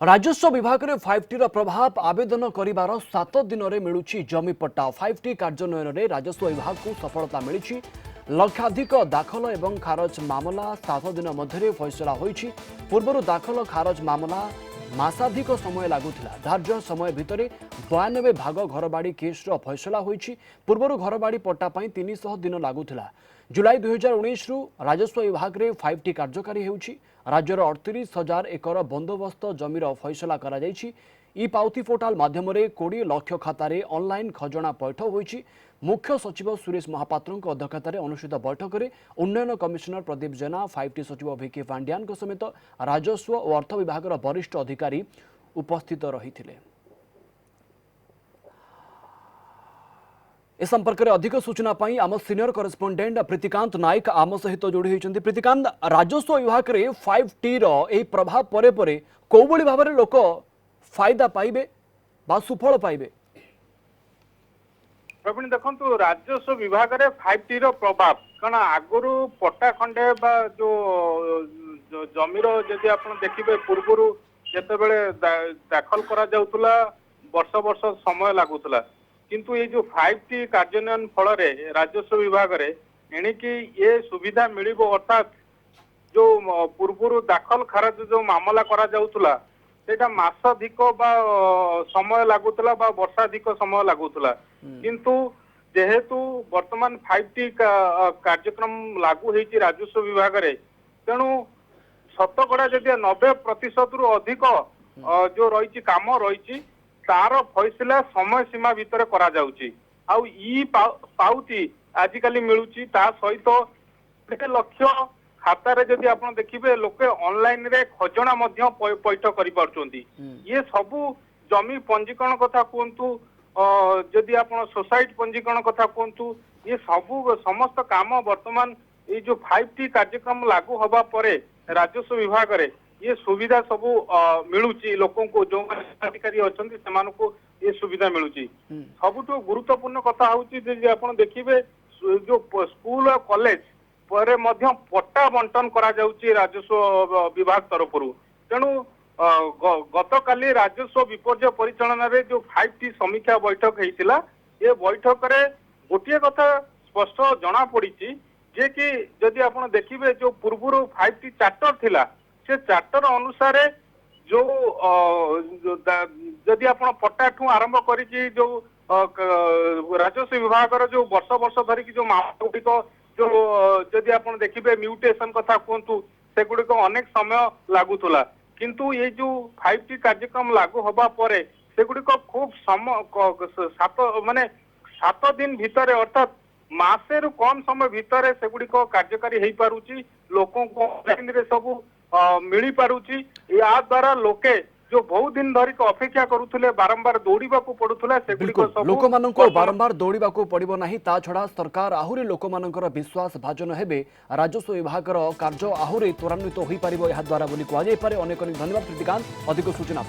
राजस्व विभाग में 5T प्रभाव आवेदन करिवार 7 दिन में मिलूची जमी पट्टा 5T कार्यान्वयन में राजस्व विभाग को सफलता मिली। लक्षाधिक दाखल एवं खारज मामला 7 दिन मध्य फैसला होईछि। पूर्व दाखल खारज मामला मासाधिक समय लगुला। धार्य समय भितर 92 भाग घरबाड़ी केस्र फैसला होईछि। पूर्व घरबाड़ी पट्टा 300 दिन लगुला। जुलाई 2019 रु राजस्व विभाग में 5T कार्यकारी होउछि। राज्यर 38,000 एकर बंदोबस्त जमीर फैसला करा जायछि। ई पाउती पोर्टाल माध्यम 20 लाख खातार ऑनलाइन खजना पैठ होईछि। मुख्य सचिव सुरेश महापात्र अध्यक्षतार अनुष्ठित बैठक में उन्नयन कमिशनर प्रदीप जेना 5T सचिव भिके पांड्यान समेत राजस्व और अर्थ विभाग वरिष्ठ अधिकारी उपस्थित रही। ए संपर्क में अधिक सूचना पाई आम सीनियर करेस्पोंडेंट प्रीतिकांत नायक आम सहित जोड़ी होती। प्रीतिकांत, राजस्व विभाग में 5T रो प्रभाव परे परे कोबली भाव में लोक फायदा पाइबे बा सुफल पाइबे? प्रवीण देखो राजस्व विभाग में 5T रो प्रभाव कारण आगुरी पट्टा खंडे बा जो जमीर जदि आप देखिए पूर्व जिते दाखल करा जाउतला वर्ष वर्ष समय लगुला किंतु ये जो 5T कार्यान्वयन फल राजस्व विभाग रे एणिकी ये सुविधा मिलिबो अर्थात जो पूर्व दाखल खारज जो मामला करा जाउतला सेटा मासाधिक बा समय लगुला बा वर्षाधिक समय लगुला किंतु जेहेतु वर्तमान 5T कार्यक्रम लागू होईची राजस्व विभाग रे तेणु शतकड़ा जदि 90% रु अधिक जो रही काम रही तार फैसला समय सीमा भितर करा जाउची। आउ ई पाउती आजिकाली मिलूची ता सहित 1 लक्ष खातार जदि आपण देखिबे लोके ऑनलाइन रे खजना मध्य पैठ करि पारचोंती। ये सबु जमी पंजीकरण कथा कहंतु जदि आपण सोसाइटी पंजीकरण कथा कहंतु ये सबु समस्त काम वर्तमान ये जो 5T कार्यक्रम लागू होबा परे राजस्व विभाग रे ये सुविधा सबू मिलूची लोकों को जो अधिकारी अच्छा से ये सुविधा मिलूची। सबुठ गुरुत्वपूर्ण कथा होची आपण देखिबे जो स्कूल और कॉलेज पर मध्य पट्टा बंटन करा जाउची राजस्व विभाग तरफ तेणु गत काली राजस्व विपर्य परिचालन रे जो 5T समीक्षा बैठक होइतिला ये बैठक रे गोटे कथा स्पष्ट जना पड़ी जे कि जदि आपण देखिबे जो पूर्व 5T चार्टर थिला से चार्टर अनुसार जो जदि आप पट्टा आरंभ कर जो राजस्व विभाग जो वर्ष वर्ष धरिकी जो मामला गुड़िक जो जदि आप देखिए म्यूटेशन कथा कहतु से गुड़िक अनेक समय लगुला किंतु ये जो 5T कार्यक्रम लागू होबा परे से गुड़िक खूब माने 7 दिन भितर अर्थात मासे रु कम समय भितर से गुड़िक कार्यकारी हो पारुची लोकों को ऑनलाइन रे सब मिली पारुची। या द्वारा लोके जो बहुत दिन धरिक अपेक्षा करुथुले बारंबार दौड़ीबा को पड़ुथुला से गुड़िक सब लोक मानको बारंबार दौड़ीबा को पड़िबो नाही। ता छड़ा सरकार आहुरी लोक मानकर विश्वास भाजन हेबे राजस्व विभाग कार्य आहुरी त्वरान्वित होई पारिबो। या द्वारा बोली कुआ जाय पारे। अनेक अनेक धन्यवाद प्रीतिकांत अधिक सूचना।